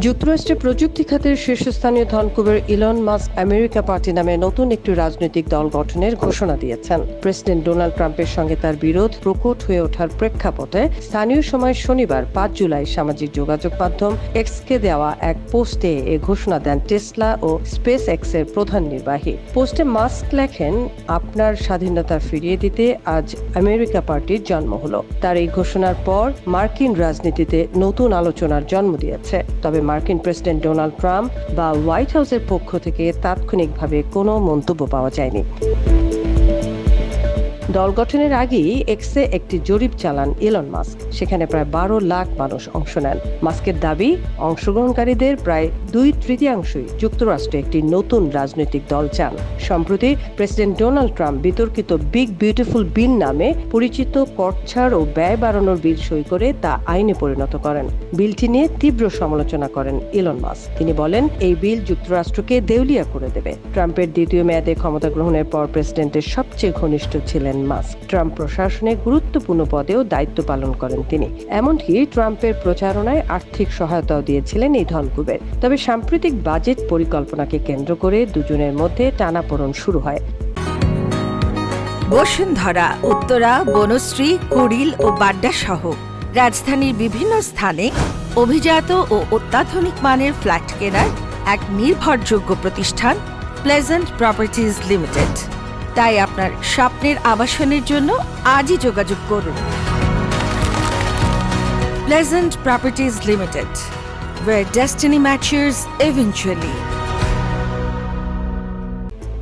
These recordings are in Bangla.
যুক্তরাষ্ট্রের প্রযুক্তি খাতের শীর্ষস্থানীয় ধনকুবের ইলন মাস্ক আমেরিকা পার্টি নামে নতুন একটি রাজনৈতিক দল গঠনের ঘোষণা দিয়েছেন। প্রেসিডেন্ট ডোনাল্ড ট্রাম্পের সঙ্গে তার বিরোধ প্রকট হয়ে ওঠার প্রেক্ষাপটে স্থানীয় সময় শনিবার ৫ জুলাই সামাজিক যোগাযোগ মাধ্যম এক্সকে দেওয়া এক পোস্টে এ ঘোষণা দেন টেসলা ও স্পেস এক্সের প্রধান নির্বাহী। পোস্টে মাস্ক লেখেন, আপনার স্বাধীনতা ফিরিয়ে দিতে আজ আমেরিকা পার্টির জন্ম হলো। তার এই ঘোষণার পর মার্কিন রাজনীতিতে নতুন আলোচনার জন্ম দিয়েছে। তবে মার্কিন প্রেসিডেন্ট ডোনাল্ড ট্রাম্প বা হোয়াইট হাউসের পক্ষ থেকে তাৎক্ষণিকভাবে কোনো মন্তব্য পাওয়া যায়নি। দল গঠনের আগেই এক্সে একটি জরিপ চালান ইলন মাস্ক। সেখানে প্রায় ১২ লাখ মানুষ অংশ নেন। মাস্কের দাবি, অংশগ্রহণকারীদের প্রায় ২/৩ যুক্তরাষ্ট্রে একটি নতুন রাজনৈতিক দল চান। সম্প্রতি প্রেসিডেন্ট ডোনাল্ড ট্রাম্প বিতর্কিত বিগ বিউটিফুল বিল নামে পরিচিত কর ছাড় ও ব্যয় বাড়ানোর বিল সই করে তা আইনে পরিণত করেন। বিলটি নিয়ে তীব্র সমালোচনা করেন ইলন মাস্ক। তিনি বলেন, এই বিল যুক্তরাষ্ট্রকে দেউলিয়া করে দেবে। ট্রাম্পের দ্বিতীয় মেয়াদে ক্ষমতা গ্রহণের পর প্রেসিডেন্টের সবচেয়ে ঘনিষ্ঠ ছিলেন মাস্ক। ট্রাম্প প্রশাসনে গুরুত্বপূর্ণ পদেও দায়িত্ব পালন করেন তিনি। এমনকি ট্রাম্পের প্রচারণায় আর্থিক সহায়তাও দিয়েছিলেন এই ধনকুবের। তবে সাম্প্রতিক বাজেট পরিকল্পনাকে কেন্দ্র করে দুজনের মধ্যে টানাপোড়েন শুরু হয়। বসুন্ধরা, উত্তরা, বনশ্রী, কুড়িল ও বাড্ডা সহ রাজধানীর বিভিন্ন স্থানে অভিজাত ও অত্যাধুনিক মানের ফ্ল্যাট কেনার এক নির্ভরযোগ্য প্রতিষ্ঠান প্লেজেন্ট প্রপার্টিজ লিমিটেড। তাই আপনার স্বপ্নের আবাসনের জন্য আজই যোগাযোগ করুন। Pleasant properties limited, where destiny matches eventually.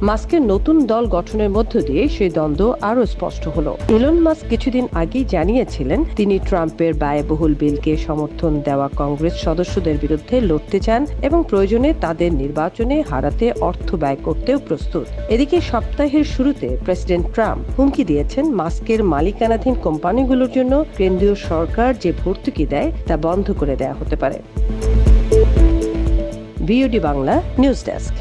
মাস্কের নতুন দল গঠনের মধ্য দিয়ে সেই দ্বন্দ্ব আরও স্পষ্ট হলো। ইলন মাস্ক কিছুদিন আগেই জানিয়েছিলেন তিনি ট্রাম্পের ব্যয়বহুল বিলকে সমর্থন দেওয়া কংগ্রেস সদস্যদের বিরুদ্ধে লড়তে চান এবং প্রয়োজনে তাদের নির্বাচনে হারাতে অর্থ ব্যয় করতেও প্রস্তুত। এদিকে সপ্তাহের শুরুতে প্রেসিডেন্ট ট্রাম্প হুমকি দিয়েছেন, মাস্কের মালিকানাধীন কোম্পানিগুলোর জন্য কেন্দ্রীয় সরকার যে ভর্তুকি দেয় তা বন্ধ করে দেওয়া হতে পারে। VOD Bangla news desk.